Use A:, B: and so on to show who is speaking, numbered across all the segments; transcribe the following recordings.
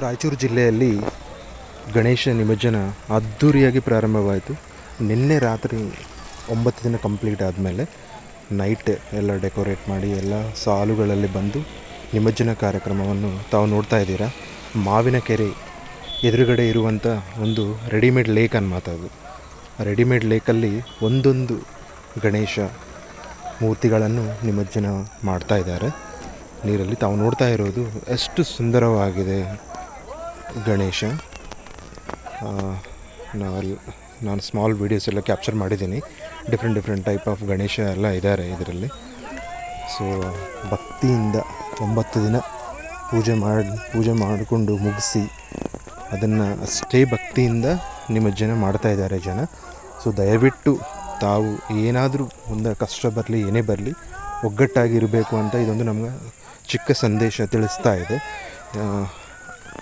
A: ರಾಯಚೂರು ಜಿಲ್ಲೆಯಲ್ಲಿ ಗಣೇಶ ನಿಮಜ್ಜನ ಅದ್ಧೂರಿಯಾಗಿ ಪ್ರಾರಂಭವಾಯಿತು. ನಿನ್ನೆ ರಾತ್ರಿ 9 ದಿನ ಕಂಪ್ಲೀಟ್ ಆದಮೇಲೆ ನೈಟ್ ಎಲ್ಲ ಡೆಕೋರೇಟ್ ಮಾಡಿ ಎಲ್ಲ ಸಾಲುಗಳಲ್ಲಿ ಬಂದು ನಿಮಜ್ಜನ ಕಾರ್ಯಕ್ರಮವನ್ನು ತಾವು ನೋಡ್ತಾ ಇದ್ದೀರಾ. ಮಾವಿನ ಕೆರೆ ಎದುರುಗಡೆ ಇರುವಂಥ ಒಂದು ರೆಡಿಮೇಡ್ ಲೇಕ್ ಅನ್ಮಾತದು. ರೆಡಿಮೇಡ್ ಲೇಕಲ್ಲಿ ಒಂದೊಂದು ಗಣೇಶ ಮೂರ್ತಿಗಳನ್ನು ನಿಮಜ್ಜನ ಮಾಡ್ತಾ ಇದ್ದಾರೆ ನೀರಲ್ಲಿ. ತಾವು ನೋಡ್ತಾ ಇರೋದು ಎಷ್ಟು ಸುಂದರವಾಗಿದೆ ಗಣೇಶ. ನಾನು ಸ್ಮಾಲ್ ವೀಡಿಯೋಸ್ ಎಲ್ಲ ಕ್ಯಾಪ್ಚರ್ ಮಾಡಿದ್ದೀನಿ. ಡಿಫ್ರೆಂಟ್ ಟೈಪ್ ಆಫ್ ಗಣೇಶ ಎಲ್ಲ ಇದ್ದಾರೆ ಇದರಲ್ಲಿ. ಸೊ ಭಕ್ತಿಯಿಂದ 9 ದಿನ ಪೂಜೆ ಮಾಡಿಕೊಂಡು ಮುಗಿಸಿ ಅದನ್ನು ಅಷ್ಟೇ ಭಕ್ತಿಯಿಂದ ನಿಮಜ್ಜನ ಮಾಡ್ತಾ ಇದ್ದಾರೆ ಜನ. ಸೊ ದಯವಿಟ್ಟು ತಾವು ಏನಾದರೂ ಒಂದು ಕಷ್ಟ ಬರಲಿ ಏನೇ ಬರಲಿ ಒಗ್ಗಟ್ಟಾಗಿರಬೇಕು ಅಂತ ಇದೊಂದು ನಮ್ಗೆ ಚಿಕ್ಕ ಸಂದೇಶ ತಿಳಿಸ್ತಾ ಇದೆ.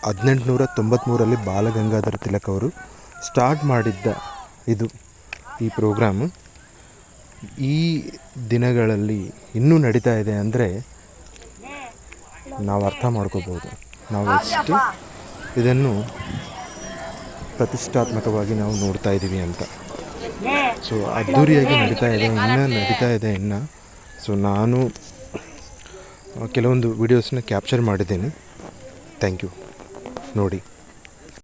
A: 1893 ಬಾಲಗಂಗಾಧರ ತಿಲಕ್ ಅವರು ಸ್ಟಾರ್ಟ್ ಮಾಡಿದ್ದ ಈ ಪ್ರೋಗ್ರಾಮು ಈ ದಿನಗಳಲ್ಲಿ ಇನ್ನೂ ನಡೀತಾ ಇದೆ ಅಂದರೆ ನಾವು ಅರ್ಥ ಮಾಡ್ಕೋಬೋದು ನಾವು ಎಷ್ಟು ಇದನ್ನು ಪ್ರತಿಷ್ಠಾತ್ಮಕವಾಗಿ ನಾವು ನೋಡ್ತಾ ಇದ್ದೀವಿ ಅಂತ. ಸೊ ಅದ್ಧೂರಿಯಾಗಿ ನಡೀತಾ ಇದೆ ಇನ್ನು. ಸೊ ನಾನು ಕೆಲವೊಂದು ವೀಡಿಯೋಸ್ನ ಕ್ಯಾಪ್ಚರ್ ಮಾಡಿದ್ದೀನಿ. Thank you. ನೋಡಿ.